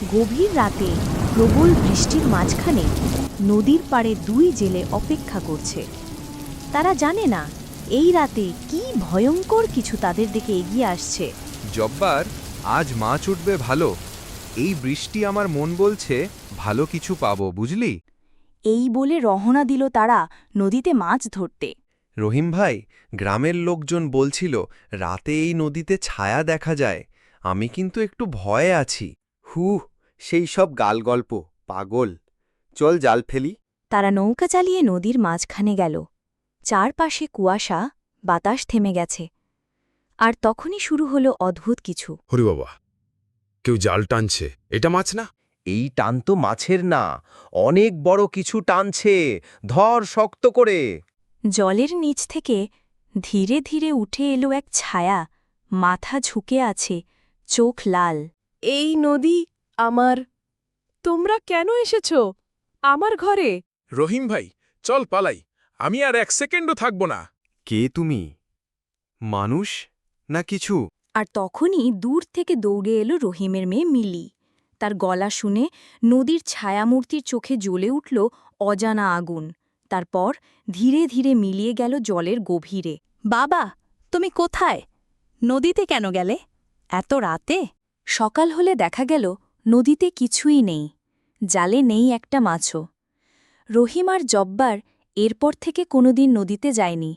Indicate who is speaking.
Speaker 1: গভীর রাতে প্রবল বৃষ্টির মাঝখানে নদীর পাড়ে দুই জেলে অপেক্ষা করছে। তারা জানে না এই রাতে কি ভয়ঙ্কর কিছু তাদের দিকে এগিয়ে আসছে।
Speaker 2: জব্বার, আজ মাছ উঠবে ভালো। এই বৃষ্টি আমার মন বলছে ভালো কিছু পাবো, বুঝলি?
Speaker 1: এই বলে রহনা দিল তারা নদীতে মাছ ধরতে।
Speaker 2: রহিম ভাই, গ্রামের লোকজন বলছিল রাতে এই নদীতে ছায়া দেখা যায়। আমি কিন্তু একটু ভয়ে আছি।
Speaker 3: সেই সব গালগল্প, পাগল। চল জাল ফেলি।
Speaker 1: তারা নৌকা চালিয়ে নদীর মাঝখানে গেল। চারপাশে কুয়াশা, বাতাস থেমে গেছে। আর তখনই শুরু হলো অদ্ভুত কিছু।
Speaker 4: হরি বাবা, কেউ জাল টানছে। এটা মাছ না?
Speaker 3: এই টান তো মাছের না, অনেক বড় কিছু টানছে। ধর শক্ত করে।
Speaker 1: জলের নিচ থেকে ধীরে ধীরে উঠে এলো এক ছায়া, মাথা ঝুঁকে আছে, চোখ লাল।
Speaker 5: এই নদী আমার। তোমরা কেন এসেছ আমার ঘরে?
Speaker 4: রহিম ভাই, চল পালাই। আমি আর 1 সেকেন্ডও থাকব না।
Speaker 2: কে তুমি? মানুষ না কিছু?
Speaker 1: আর তখনই দূর থেকে দৌড়ে এলো রহিমের মেয়ে মিলি। তার গলা শুনে নদীর ছায়ামূর্তির চোখে জ্বলে উঠল অজানা আগুন। তারপর ধীরে ধীরে মিলিয়ে গেল জলের গভীরে। বাবা, তুমি কোথায়? নদীতে কেন গেলে এত রাতে? সকাল হলে দেখা গেল নদীতে কিছুই নেই, জালে নেই একটা মাছও। রহিম আর জব্বার এরপর থেকে কোনোদিন নদীতে যায়নি।